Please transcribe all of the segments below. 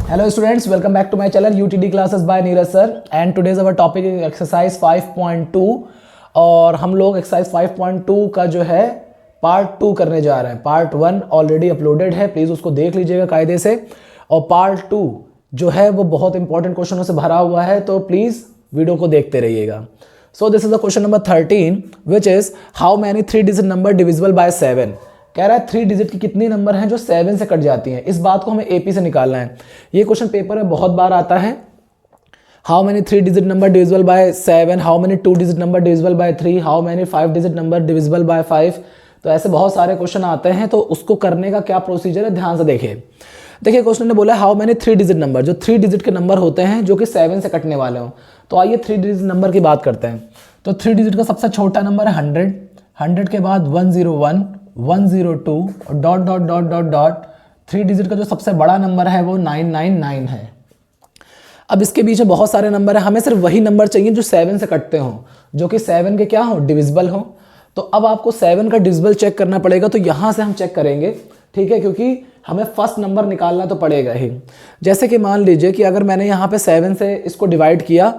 Hello students, welcome back to my channel UTD classes by Neeraj sir and today's our topic is exercise 5.2 और हम लोग exercise 5.2 का जो है पार्ट 2 करने जा रहे हैं। पार्ट 1 ऑलरेडी अपलोडेड है, प्लीज़ उसको देख लीजिएगा कायदे से। और पार्ट 2 जो है वो बहुत इंपॉर्टेंट क्वेश्चनों से भरा हुआ है, तो प्लीज़ वीडियो को देखते रहिएगा। So this is the question number 13 which is how many 3 digit number divisible by 7। कह रहा है 3 डिजिट की कितनी नंबर हैं जो 7 से कट जाती हैं। इस बात को हमें एपी से निकालना है। ये क्वेश्चन पेपर में बहुत बार आता है। How many 3 digit number divisible by 7, how many 2 digit number divisible by 3, how many 5 digit number divisible by 5। तो ऐसे बहुत सारे क्वेश्चन आते हैं, तो उसको करने का क्या प्रोसीजर है ध्यान से देखिए। देखिए क्वेश्चन ने बोला हाउ मैनी 3 डिजिट नंबर, जो 3 डिजिट के नंबर होते हैं जो कि 7 से कटने वाले हों। तो आइए 3 डिजिट नंबर की बात करते हैं। तो 3 डिजिट का सबसे छोटा नंबर है 100, 100 के बाद 101, 102 और dot dot dot dot dot. 3 digit का जो सबसे बड़ा नंबर है वो 999 है। अब इसके बीच में बहुत सारे नंबर है, हमें सिर्फ वही नंबर चाहिए जो 7 से कटते हों, जो कि 7 के क्या हो, डिविजिबल हो। तो अब आपको 7 का डिविजिबल चेक करना पड़ेगा, तो यहाँ से हम चेक करेंगे, ठीक है, क्योंकि हमें फर्स्ट नंबर निकालना तो पड़ेगा ही। जैसे कि मान लीजिए कि अगर मैंने यहाँ पे 7 से इसको डिवाइड किया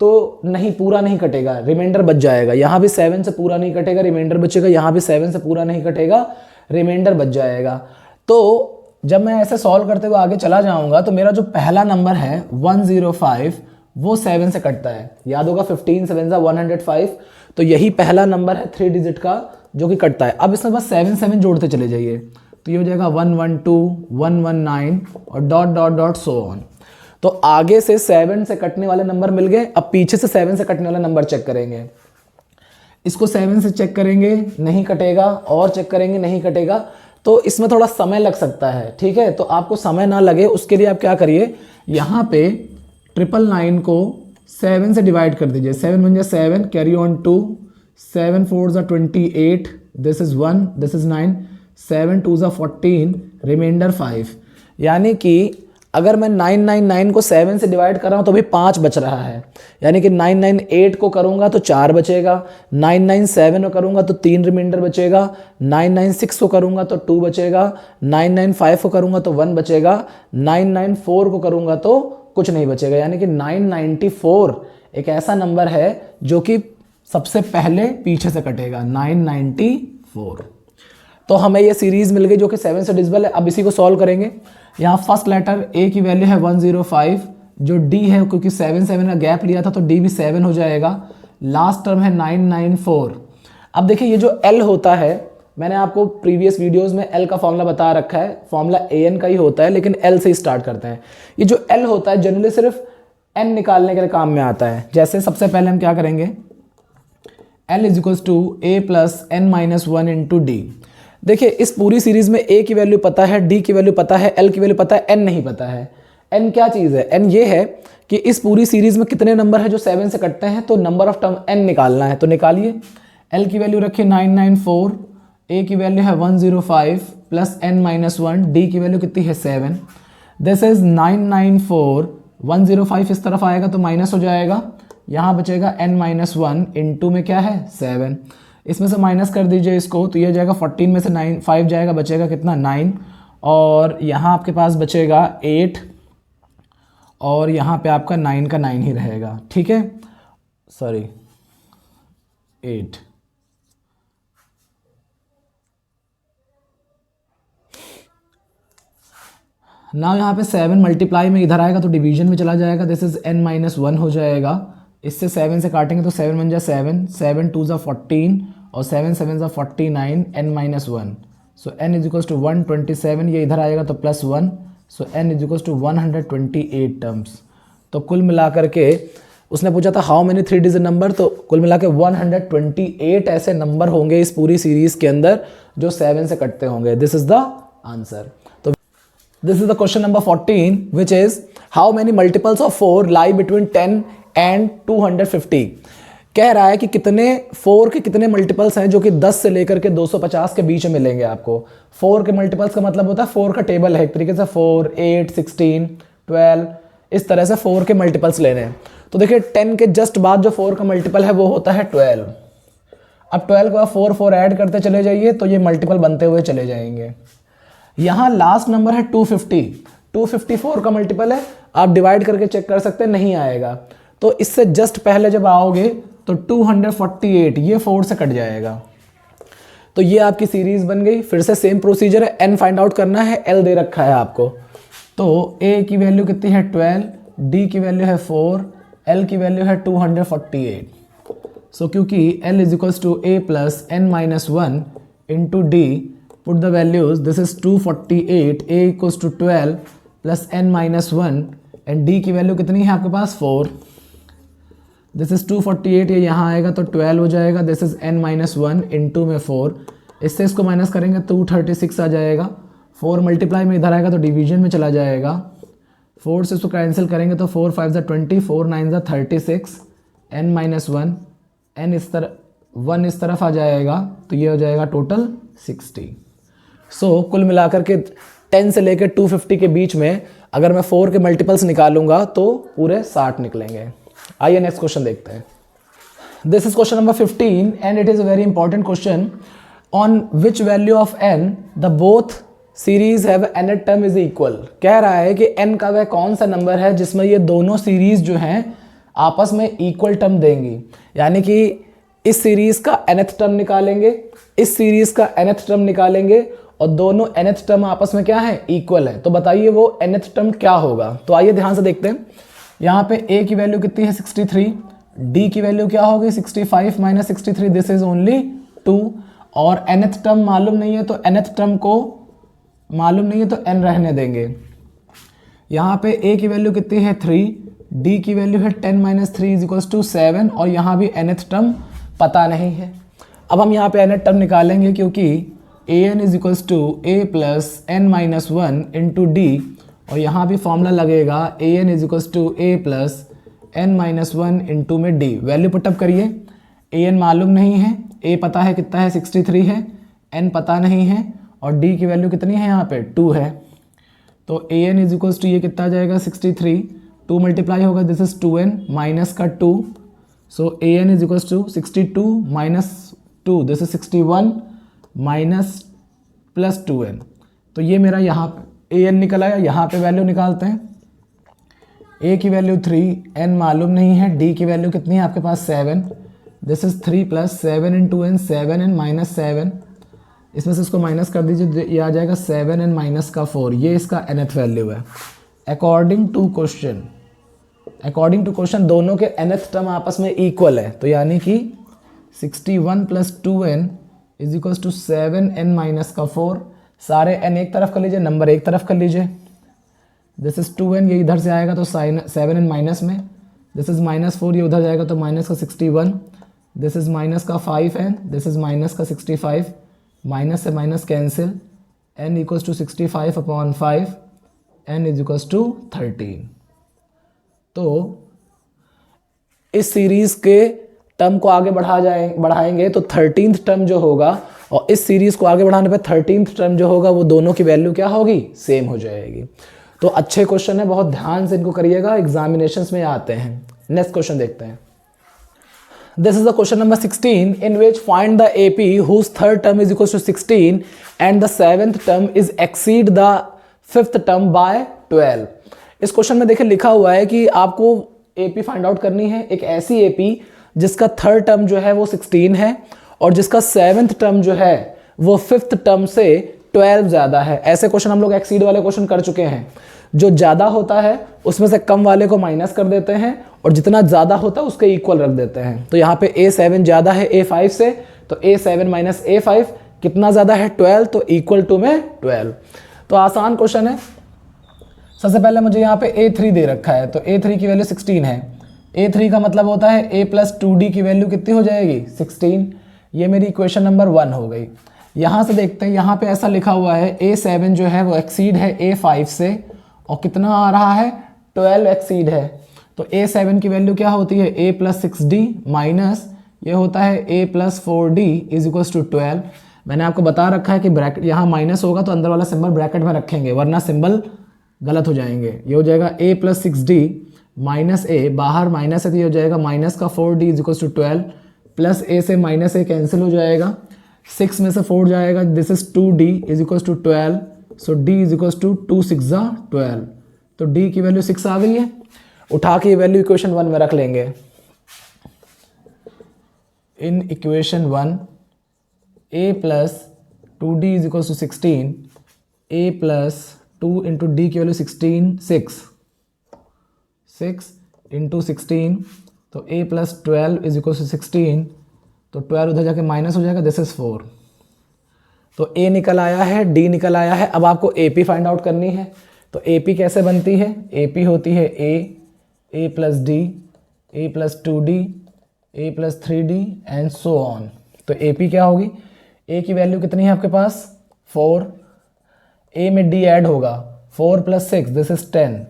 तो नहीं, पूरा नहीं कटेगा, रिमाइंडर बच जाएगा। यहाँ भी 7 से पूरा नहीं कटेगा, रिमाइंडर बचेगा। यहाँ भी 7 से पूरा नहीं कटेगा, रिमाइंडर बच जाएगा। तो जब मैं ऐसे सॉल्व करते हुए आगे चला जाऊंगा तो मेरा जो पहला नंबर है 105 वो 7 से कटता है। याद होगा 15 7 105। तो यही पहला नंबर है 3 डिजिट का जो कि कटता है। अब इसमें बस 7 7 जोड़ते चले जाइए, तो ये हो जाएगा 112, 119 और dot dot dot so on. तो आगे से 7 से कटने वाले नंबर मिल गए। अब पीछे से 7 से कटने वाला नंबर चेक करेंगे। इसको 7 से चेक करेंगे, नहीं कटेगा, और चेक करेंगे, नहीं कटेगा। तो इसमें थोड़ा समय लग सकता है, ठीक है। तो आपको समय ना लगे उसके लिए आप क्या करिए, यहाँ पे 999 को 7 से डिवाइड कर दीजिए। 7 बन जाए 7, carry on 2, 7 4 28, this is 1, this is 9, 7 2 14, reminder 5। यानी कि अगर मैं 999 को 7 से डिवाइड कर रहा हूँ तो भी 5 बच रहा है। यानी कि 998 को करूँगा तो 4 बचेगा, 997 को करूँगा तो 3 रिमाइंडर बचेगा, 996 को करूँगा तो 2 बचेगा, 995 को करूँगा तो 1 बचेगा, 994 को करूँगा तो कुछ नहीं बचेगा। यानी कि 994 एक ऐसा नंबर है जो कि सबसे पहले पीछे से कटेगा, 994। तो हमें ये सीरीज़ मिल गई जो कि 7 से डिविजिबल है। अब इसी को सॉल्व करेंगे। यहाँ फर्स्ट लेटर ए की वैल्यू है 105, जो डी है क्योंकि 7 7 का गैप लिया था तो डी भी 7 हो जाएगा। लास्ट टर्म है 994। अब देखिए ये जो एल होता है, मैंने आपको प्रीवियस वीडियोस में एल का फॉर्मूला बता रखा है। फॉर्मूला ए एन का ही होता है, लेकिन एल से ही स्टार्ट करते हैं। ये जो एल होता है जनरली सिर्फ एन निकालने के लिए काम में आता है। जैसे सबसे पहले हम क्या करेंगे, L is equals to A plus N minus 1 into D. देखिए इस पूरी सीरीज में ए की वैल्यू पता है, डी की वैल्यू पता है, एल की वैल्यू पता है, एन नहीं पता है। एन क्या चीज़ है, एन ये है कि इस पूरी सीरीज में कितने नंबर है जो 7 से कटते हैं, तो नंबर ऑफ टर्म एन निकालना है। तो निकालिए। एल की वैल्यू रखिए 994, ए की वैल्यू है 105 प्लस एन माइनस 1, डी की वैल्यू कितनी है 7। दिस इज 994, 105 इस तरफ आएगा तो माइनस हो जाएगा, यहाँ बचेगा एन माइनस 1 इंटू में क्या है 7। इसमें से माइनस कर दीजिए इसको, तो ये जाएगा 14 में से 5 जाएगा, बचेगा कितना 9, और यहाँ आपके पास बचेगा 8, और यहाँ पे आपका 9 का 9 ही रहेगा, ठीक है, सॉरी 8। ना यहाँ पे 7 मल्टीप्लाई में इधर आएगा तो डिवीजन में चला जाएगा। दिस इज n माइनस 1 हो जाएगा। इससे 7 से काटेंगे तो 7 बन जाए 7, 7 2 14 और 7 7 49, n minus 1। So n is equals to 127, ये इधर आएगा तो plus 1, so n is equals to 128 terms. तो कुल मिलाकर के उसने पूछा था हाउ मेनी 3 डिजिट नंबर, तो कुल मिला के 128 ऐसे नंबर होंगे इस पूरी सीरीज के अंदर जो 7 से कटते होंगे। This is the answer. तो this is the question number 14 which is how many multiples of 4 lie between 10 and 250। कह रहा है कि कितने 4 के कितने मल्टीपल्स हैं जो कि 10 से लेकर के 250 के बीच में मिलेंगे आपको। 4 के मल्टीपल्स का मतलब होता है 4 का टेबल है एक तरीके से, 4 8 16 12, इस तरह से 4 के मल्टीपल्स लेने हैं। तो देखिए 10 के जस्ट बाद जो 4 का मल्टीपल है वो होता है 12। अब 12 के बाद 4 4 ऐड करते चले जाइए तो ये मल्टीपल बनते हुए चले जाएंगे। यहाँ लास्ट नंबर है 250। 254 का मल्टीपल है, आप डिवाइड करके चेक कर सकते हैं, नहीं आएगा। तो इससे जस्ट पहले जब आओगे तो 248 ये 4 से कट जाएगा। तो ये आपकी सीरीज बन गई। फिर से सेम प्रोसीजर है, n फाइंड आउट करना है, l दे रखा है आपको। तो a की वैल्यू कितनी है 12, d की वैल्यू है 4, l की वैल्यू है 248। सो क्योंकि l is equals to a plus n minus 1 into D, put the values, this is 248, a equals to 12 plus n minus 1 and d की वैल्यू कितनी है आपके पास 4। दिस इज 248, ये यहाँ आएगा तो 12 हो जाएगा। This is n minus 1 into में 4, इससे इसको माइनस करेंगे 236 आ जाएगा। 4 मल्टीप्लाई में इधर आएगा तो डिवीजन में चला जाएगा। 4 से इसको कैंसिल करेंगे तो 4 5 20, 4 9 36, n माइनस 1, n इस तरफ 1 इस तरफ आ जाएगा, तो ये हो जाएगा टोटल 60। सो कुल मिलाकर के 10 से लेकर 250 के बीच में अगर मैं 4 के मल्टीपल्स निकालूंगा तो पूरे 60 निकलेंगे। आइए नेक्स्ट क्वेश्चन देखते हैं। This is question number 15 and it is a very important question. On which value of n the both series have nth term is equal. कह रहा है कि n का वह कौन सा नंबर है जिसमें ये दोनों सीरीज जो हैं आपस में इक्वल टर्म देंगी। यानी कि इस सीरीज का nth टर्म निकालेंगे, इस सीरीज का nth टर्म निकालेंगे और दोनों nth टर्म आपस में क्या है इक्वल है। तो बताइए वो nth टर्म क्या होगा। तो आइए ध्यान से देखते हैं। यहाँ पे a की वैल्यू कितनी है 63, d की वैल्यू क्या होगी 65 माइनस 63, दिस इज ओनली 2, और nth टर्म मालूम नहीं है तो nth टर्म को मालूम नहीं है तो n रहने देंगे। यहाँ पे a की वैल्यू कितनी है 3, d की वैल्यू है 10 माइनस 3 इज इक्वल्स टू 7, और यहाँ भी nth टर्म पता नहीं है। अब हम यहाँ पे nth टर्म निकालेंगे क्योंकि an is equals to a plus n minus 1 into D, और यहाँ भी फॉर्मूला लगेगा an is equals to a plus n minus 1 into में d। वैल्यू पुटअप करिए, an मालूम नहीं है, a पता है कितना है 63 है, n पता नहीं है, और d की वैल्यू कितनी है यहाँ पे 2 है। तो an इज इक्वल्स टू ये कितना आ जाएगा 63, 2 मल्टीप्लाई होगा, दिस इज 2n माइनस का 2, so an is equals to 62 minus 2, this is 61 minus plus 2n। तो ये मेरा यहाँ पे an निकल आया। यहाँ पे वैल्यू निकालते हैं, a की वैल्यू 3, n मालूम नहीं है, d की वैल्यू कितनी है आपके पास 7, this is 3 plus 7 into n, 7n minus 7, इसमें से इसको माइनस कर दीजिए, ये आ जाएगा 7n माइनस का 4, ये इसका nth वैल्यू है। अकॉर्डिंग टू क्वेश्चन दोनों के nth टर्म आपस में इक्वल है, तो यानी कि 61 प्लस 2n is equal to 7n minus का 4। सारे n एक तरफ कर लीजिए, नंबर एक तरफ कर लीजिए, दिस इज 2n, ये इधर से आएगा तो 7n माइनस में, दिस इज माइनस 4, ये उधर जाएगा तो माइनस का 61, दिस इज माइनस का 5n, दिस इज माइनस का 65, माइनस से minus cancel, n equals to 65 upon 5, n is equals to 13। तो इस सीरीज के टर्म को आगे बढ़ाएंगे तो 13th टर्म जो होगा, और इस सीरीज को आगे बढ़ाने पे 13th टर्म जो होगा वो दोनों की वैल्यू क्या होगी सेम हो जाएगी। तो अच्छे क्वेश्चन है, बहुत ध्यान से इनको करिएगा, एग्जामिनेशंस में आते हैं। नेक्स्ट क्वेश्चन देखते हैं। This is the question number 16 in which find the AP whose third term is equals to 16 and the seventh term is exceed the fifth term by 12। इस क्वेश्चन में देखिए लिखा हुआ है कि आपको AP फाइंड आउट करनी है, एक ऐसी AP जिसका थर्ड टर्म जो है वो 16 है और जिसका सेवेंथ टर्म जो है वो फिफ्थ टर्म से 12 ज़्यादा है। ऐसे क्वेश्चन हम लोग एक्सीड वाले क्वेश्चन कर चुके हैं। जो ज़्यादा होता है उसमें से कम वाले को माइनस कर देते हैं और जितना ज़्यादा होता है उसके इक्वल रख देते हैं। तो यहाँ पे A7 ज़्यादा है A5 से, तो A7 माइनस A5 कितना ज़्यादा है 12, तो इक्वल टू में 12। तो आसान क्वेश्चन है। सबसे पहले मुझे यहाँ पे A3 दे रखा है, तो A3 की वैल्यू 16 है। A3 का मतलब होता है A प्लस 2D की वैल्यू कितनी हो जाएगी 16। ये मेरी इक्वेशन नंबर 1 हो गई। यहाँ से देखते हैं, यहाँ पे ऐसा लिखा हुआ है A7 जो है वो एक्सीड है A5 से और कितना आ रहा है 12 एक्सीड है। तो A7 की वैल्यू क्या होती है A प्लस 6D माइनस ये होता है A plus 4D is equals to 12। मैंने आपको बता रखा है कि ब्रैकेट यहाँ माइनस होगा तो अंदर वाला सिंबल ब्रैकेट में रखेंगे वरना सिंबल गलत हो जाएंगे। ये हो जाएगा A plus 6D minus A, बाहर माइनस है तो ये हो जाएगा माइनस का 4D is equals to 12 plus A से माइनस A कैंसिल हो जाएगा, 6 में से 4 जाएगा, this is 2D is equals to 12, so d is equal to 2 6 12, तो d की वैल्यू 6 आ गई है। उठा के ये वैल्यू इक्वेशन 1 में रख लेंगे। In equation 1 a plus 2d is equal to 16, a plus 2 into D की वैल्यू 16 6 इंटू 16, तो a plus 12 is equal to 16, तो 12 उधर जाके माइनस हो जाएगा, दिस इज 4। तो a निकल आया है, d निकल आया है। अब आपको AP फाइंड आउट करनी है। तो AP कैसे बनती है? AP होती है a plus d, a plus 2d, a plus 3d and so on. तो AP क्या होगी? a की वैल्यू कितनी है आपके पास? 4, a में d ऐड होगा, 4 प्लस 6 दिस इज 10,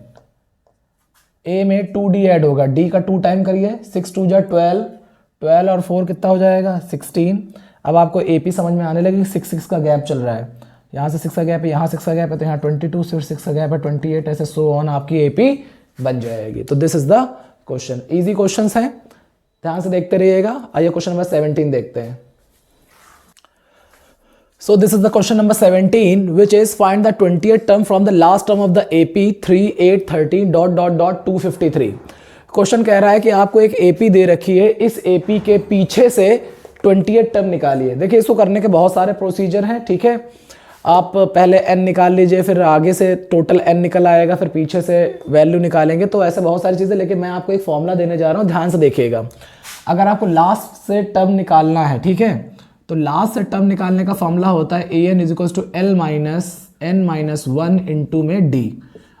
a में 2d ऐड होगा, d का 2 टाइम करिए, 6 2 जा 12, 12 और 4 कितना हो जाएगा? 16। अब आपको AP समझ में आने लगी, 6 6 का गैप चल रहा है, यहाँ से 6 का गैप है, यहाँ 6 का गैप है, तो यहाँ 22, फिर 6 का गैप है 28, ऐसे सो ऑन आपकी AP बन जाएगी। तो this is the question. Easy questions हैं, ध्यान से देखते रहिएगा। आइए क्वेश्चन नंबर 17 देखते हैं। So this is the question number 17, which is find the 20th term from the last term of the AP 3 8 13 dot dot dot 253। Question कह रहा है कि आपको एक AP दे रखी है, इस AP के पीछे से 20th टर्म निकालिए। देखिए इसको करने के बहुत सारे प्रोसीजर हैं, ठीक है। आप पहले n निकाल लीजिए, फिर आगे से टोटल n निकल आएगा, फिर पीछे से वैल्यू निकालेंगे, तो ऐसे बहुत सारी चीज़ें। लेकिन मैं आपको एक फॉर्मूला देने जा रहा हूँ, ध्यान से देखिएगा। अगर आपको लास्ट से टर्म निकालना है, ठीक है, तो लास्ट से टर्म निकालने का फॉर्मूला होता है an is equal to l minus n minus 1 into में d।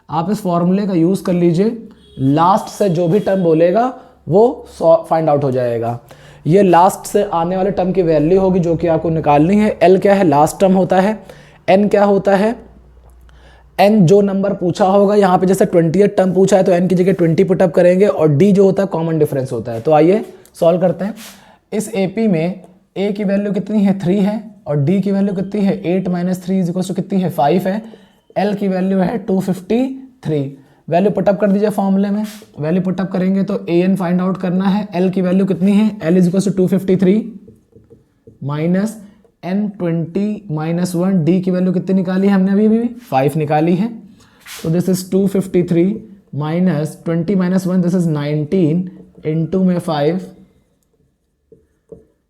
आप इस फॉर्मूले का यूज़ कर लीजिए, लास्ट से जो भी टर्म बोलेगा वो फाइंड आउट हो जाएगा। ये लास्ट से आने वाले टर्म की वैल्यू होगी जो कि आपको निकालनी है। l क्या है? लास्ट टर्म होता है। n क्या होता है? n जो नंबर पूछा होगा, यहाँ पे जैसे 20th टर्म पूछा है तो n की जगह 20 पुटअप करेंगे, और d जो होता है कॉमन डिफरेंस होता है। तो आइए सॉल्व करते हैं। इस AP में a की वैल्यू कितनी है? 3 है, और d की वैल्यू कितनी है? 8 माइनस 3 इज इक्वल टू कितनी है? 5 है। l की वैल्यू है 253। वैल्यू पुटअप कर दीजिए फॉर्मूले में। वैल्यू पुटअप करेंगे तो an फाइंड आउट करना है। l की वैल्यू कितनी है? l is equal to 253 minus n 20 minus 1, d की वैल्यू कितनी निकाली है हमने? अभी 5 निकाली है। तो this is 253 minus 20 minus 1, this is 19 into में 5,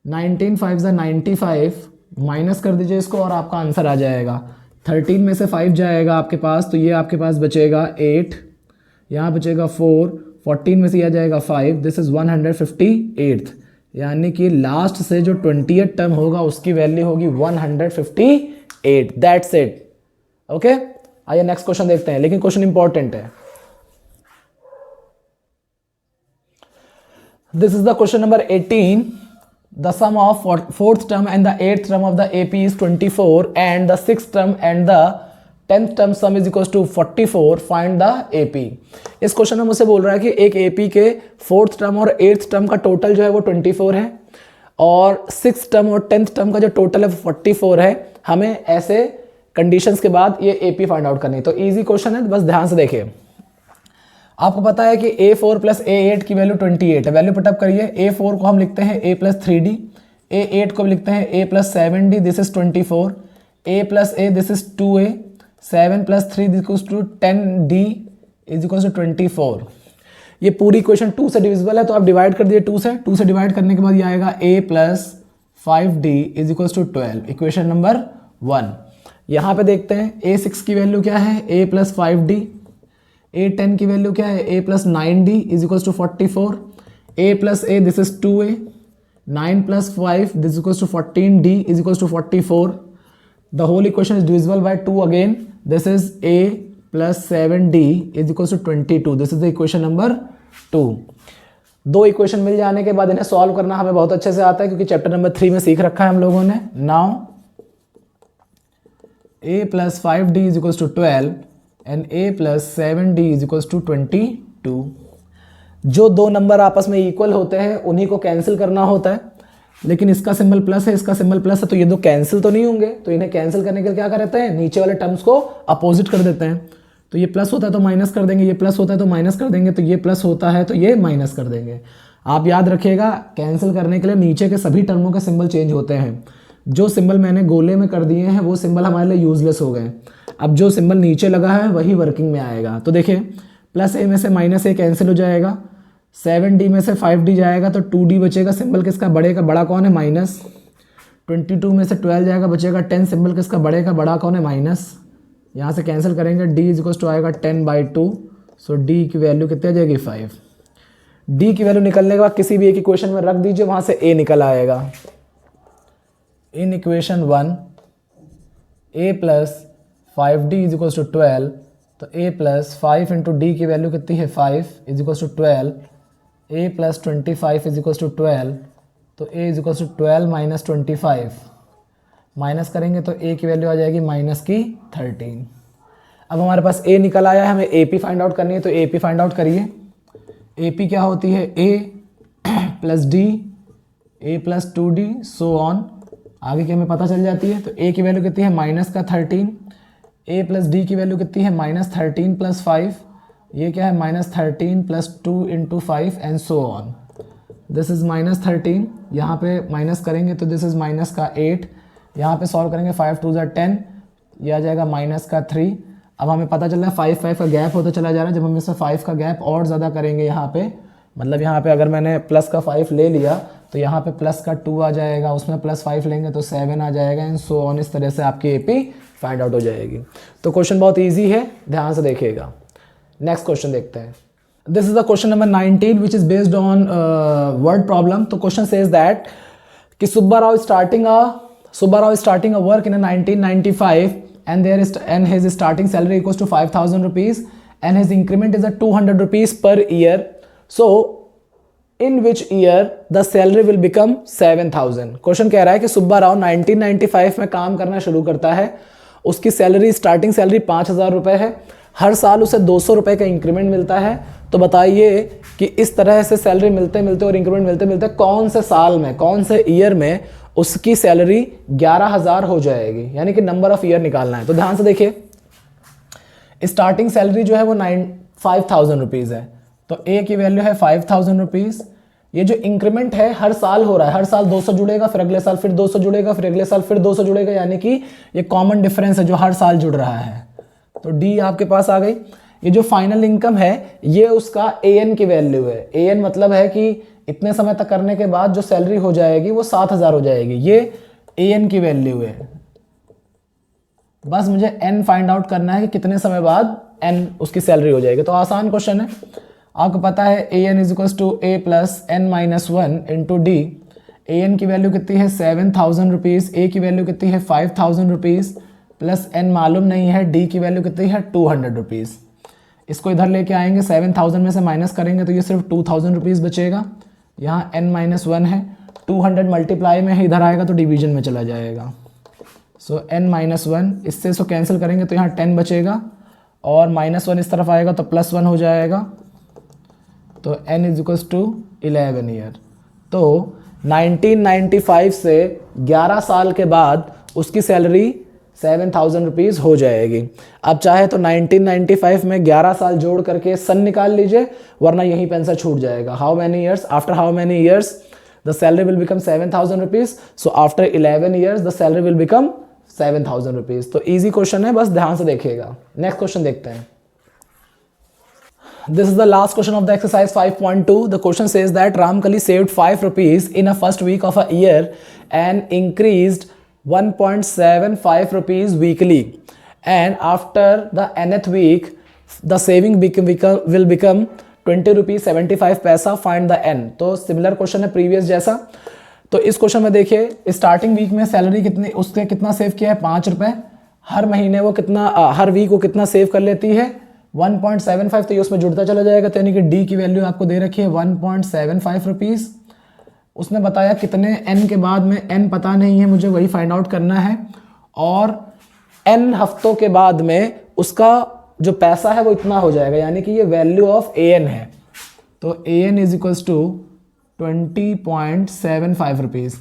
19 5 ज़ा 95, माइनस कर दीजिए इसको और आपका आंसर आ जाएगा। 13 में से 5 जाएगा आपके पास, तो ये आपके पास बचेगा 8, यहाँ बचेगा 4, 14 में से यह जाएगा 5, दिस इज 158। यानी कि लास्ट से जो 20th टर्म होगा उसकी वैल्यू होगी 158। That's it. ओके, आइए नेक्स्ट क्वेश्चन देखते हैं, लेकिन क्वेश्चन इंपॉर्टेंट है। This is the question number 18। The sum of 4th term and the 8th term of the AP is 24, and the 6th term and the 10th term sum is equals to 44. Find the AP। इस question में मुझसे बोल रहा है कि एक AP के 4th term और 8th टर्म का टोटल जो है वो 24 है, और 6th टर्म और 10th टर्म का जो टोटल है 44 है। हमें ऐसे कंडीशंस के बाद ये AP फाइंड आउट करनी है। तो इजी क्वेश्चन है, बस ध्यान से देखिए। आपको पता है कि A4 प्लस A8 की वैल्यू 28 है। वैल्यू पुटअप करिए। A4 को हम लिखते हैं A प्लस 3D, A8 को लिखते हैं A plus 7D, this is 24, A plus A this is 2A, 7 plus 3 this equals to 10D is equals to 24। ये पूरी इक्वेशन 2 से डिविजिबल है, तो आप डिवाइड कर दिए 2 से डिवाइड करने के बाद ये आएगा A plus 5D is equals to 12, equation number 1। यहाँ पे देखते हैं A6 की वैल्यू क्या है? A plus 5D। A10 की वैल्यू क्या है? A plus 9D is equals to 44, A plus A this is 2A, 9 plus 5 this equals to 14D is equals to 44। The whole equation is divisible by 2 again, this is A plus 7D is equals to 22, this is the equation number 2। दो equation मिल जाने के बाद इन्हें solve करना हमें बहुत अच्छे से आता है, क्योंकि चैप्टर नंबर 3 में सीख रखा है हम लोगों ने। Now A plus 5D is equals to 12 and A plus 7D is equals to 22। जो दो नंबर आपस में इक्वल होते हैं उन्हीं को कैंसिल करना होता है, लेकिन इसका सिंबल प्लस है, इसका सिंबल प्लस है, तो ये दो कैंसिल तो नहीं होंगे। तो इन्हें कैंसिल करने के लिए क्या करते हैं? नीचे वाले टर्म्स को अपोजिट कर देते हैं। तो ये प्लस होता है तो माइनस कर देंगे, ये प्लस होता है तो माइनस कर देंगे, तो ये प्लस होता है तो ये माइनस कर देंगे। आप याद रखिएगा, कैंसिल करने के लिए नीचे के सभी टर्मों के सिंबल चेंज होते हैं। जो सिंबल मैंने गोले में कर दिए हैं वो सिंबल हमारे लिए यूजलेस हो गए। अब जो सिंबल नीचे लगा है वही वर्किंग में आएगा। तो देखिए प्लस ए में से माइनस ए कैंसिल हो जाएगा, 7d में से 5d जाएगा तो 2d बचेगा। सिंबल किसका बड़े का बड़ा कौन है माइनस। 22 में से 12 जाएगा बचेगा 10। सिंबल किसका बड़े का बड़ा कौन है माइनस। यहाँ से कैंसिल करेंगे d इज इक्वल टू आएगा 10/2। सो d की वैल्यू कितनी आ जाएगी 5। d की वैल्यू निकलने के बाद किसी भी एक इक्वेशन में रख दीजिए, वहाँ से a निकल आएगा। In equation 1 a plus 5d is equal to 12, तो a प्लस 5 इंटू डी की वैल्यू कितनी है 5 is equal to 12। a plus 25 is equal to 12, तो a is equal to 12 minus 25। Minus करेंगे तो a की वैल्यू आ जाएगी माइनस की 13। अब हमारे पास a निकल आया है, हमें AP फाइंड आउट करनी है, तो AP फाइंड आउट करिए। AP क्या होती है a plus d, a plus 2d so on, आगे की हमें पता चल जाती है। तो a की वैल्यू कितनी है माइनस का 13, a प्लस d की वैल्यू कितनी है माइनस 13 प्लस 5, ये क्या है minus 13 plus 2 into 5 and so on. This is minus 13, यहाँ पे माइनस करेंगे तो दिस इज़ माइनस का 8, यहाँ पे सॉल्व करेंगे 5 2 ज़ा 10, ये आ जाएगा माइनस का 3। अब हमें पता चल रहा है 5 5 का गैप होता चला जा रहा है। जब हम इससे 5 का गैप और ज़्यादा करेंगे यहाँ पे, मतलब यहाँ पे अगर मैंने प्लस का 5 ले लिया तो यहाँ पे प्लस का 2 आ जाएगा, उसमें प्लस 5 लेंगे तो 7 आ जाएगा एंड सो ऑन। इस तरह से आपकी AP फाइंड आउट हो जाएगी। तो क्वेश्चन बहुत ईजी है, ध्यान से देखिएगा। नेक्स्ट क्वेश्चन देखते हैं। This is the question number 19 which is based on word problem. तो क्वेश्चन सेज दैट कि Subbarao is starting a work in 1995 and his starting salary equals to 5,000 rupees and his increment is at 200 rupees per year. So in which year the salary will become 7,000? Question कह रहा है कि Subbarao 1995 में काम करना शुरू करता है, उसकी सैलरी स्टार्टिंग सैलरी 5,000 रुपये है, हर साल उसे 200 रुपये का इंक्रीमेंट मिलता है। तो बताइए कि इस तरह से सैलरी मिलते मिलते और इंक्रीमेंट मिलते मिलते कौन से साल में, कौन से ईयर में उसकी सैलरी 11,000 हो जाएगी, यानी कि नंबर ऑफ ईयर निकालना है। तो ध्यान से देखिए, स्टार्टिंग सैलरी जो है वो 5,000 रुपीज़ है, तो ए की वैल्यू है 5,000 रुपीज़। ये जो इंक्रीमेंट है हर साल हो रहा है, हर साल 200 जुड़ेगा, फिर अगले साल फिर 200 जुड़ेगा, फिर अगले साल फिर 200 जुड़ेगा, यानी कि ये कॉमन डिफरेंस है जो हर साल जुड़ रहा है। तो डी आपके पास आ गई। ये जो फाइनल इनकम है ये उसका AN की वैल्यू है। AN मतलब है कि इतने समय तक करने के बाद जो सैलरी हो जाएगी वो 7,000 हो जाएगी, ये AN की वैल्यू है। बस मुझे N फाइंड आउट करना है कि कितने समय बाद N उसकी सैलरी हो जाएगी। तो आसान क्वेश्चन है, आपको पता है AN is equal to A plus N minus 1 into D. AN की वैल्यू कितनी है 7,000 रुपीज़, A की वैल्यू कितनी है 5,000 रुपीज़, प्लस N मालूम नहीं है, D की वैल्यू कितनी है 200 रुपीज़। इसको इधर लेके आएंगे, 7,000 में से माइनस करेंगे तो ये सिर्फ 2,000 रुपीज़ बचेगा। यहाँ N माइनस 1 है, 200 मल्टीप्लाई में है, इधर आएगा तो डिवीजन में चला जाएगा। सो N माइनस 1, इससे इसको कैंसिल करेंगे तो यहाँ 10 बचेगा और माइनस 1 इस तरफ आएगा तो प्लस 1 हो जाएगा। तो N is equals to 11 year. तो 1995 से 11 साल के बाद उसकी सैलरी 7,000 रुपीज़ हो जाएगी। अब चाहे तो 1995 में 11 साल जोड़ करके सन निकाल लीजिए, वरना यहीं पे आंसर छूट जाएगा। How many years, after how many years the salary will become 7,000 rupees. So after 11 years the salary will become 7,000 rupees. तो ईजी क्वेश्चन है, बस ध्यान से देखिएगा। नेक्स्ट क्वेश्चन देखते हैं। This is the last question of the exercise 5.2. The question says that Ramkali saved 5 rupees in a first week of a year and increased 1.75 rupees weekly. And after the nth week, the saving will become 20 rupees 75 पैसा. Find the n. तो similar question है previous जैसा। तो इस question में देखिए, starting week में salary कितनी, उसने कितना सेव किया है 5 रुपये। हर महीने वो कितना, हर वीक वो कितना सेव कर लेती है 1.75। तो ये उसमें जुड़ता चला जाएगा। तो यानी कि डी की वैल्यू आपको दे रखी है 1.75 रुपीज़। उसने बताया कितने n के बाद में, n पता नहीं है मुझे, वही फाइंड आउट करना है। और n हफ्तों के बाद में उसका जो पैसा है वो इतना हो जाएगा, यानी कि ये वैल्यू ऑफ AN है। तो AN is equals to 20.75 rupees.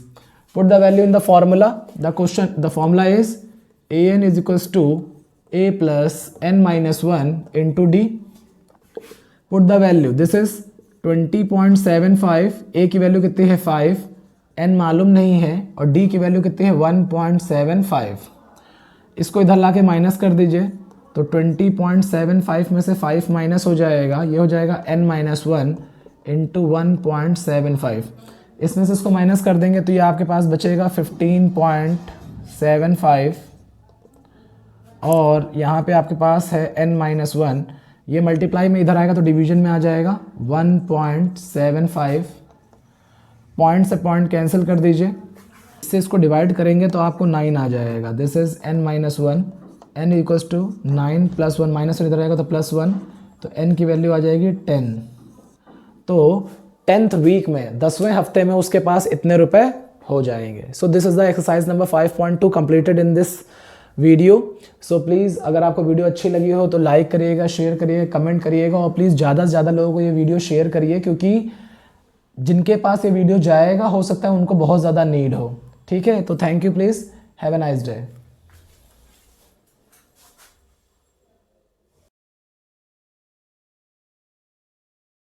Put the value in the formula. The formula is AN is equals to A plus N minus 1 into D. Put the value. This is 20.75. A की value कितनी है 5, n मालूम नहीं है और d की value कितनी है 1.75। इसको इधर ला के माइनस कर दीजिए तो 20.75 में से 5 माइनस हो जाएगा, ये हो जाएगा n माइनस 1 इंटू 1.75। इसमें से इसको माइनस कर देंगे तो ये आपके पास बचेगा 15.75 और यहाँ पे आपके पास है n माइनस 1, ये मल्टीप्लाई में इधर आएगा तो डिवीजन में आ जाएगा 1.75। पॉइंट से पॉइंट कैंसिल कर दीजिए, इससे इसको डिवाइड करेंगे तो आपको 9 आ जाएगा। This is n minus 1, n equals to 9 plus 1 minus इधर आएगा तो प्लस 1, तो n की वैल्यू आ जाएगी 10। तो 10th वीक में 10वें हफ्ते में उसके पास इतने रुपए हो जाएंगे। So this is the exercise number 5.2 completed in this video. So please अगर आपको वीडियो अच्छी लगी हो तो लाइक करिएगा, शेयर करिएगा, कमेंट करिएगा और प्लीज़ ज़्यादा से ज़्यादा लोगों को ये वीडियो शेयर करिए, क्योंकि जिनके पास ये वीडियो जाएगा हो सकता है उनको बहुत ज़्यादा नीड हो। ठीक है, तो thank you, please have a nice day.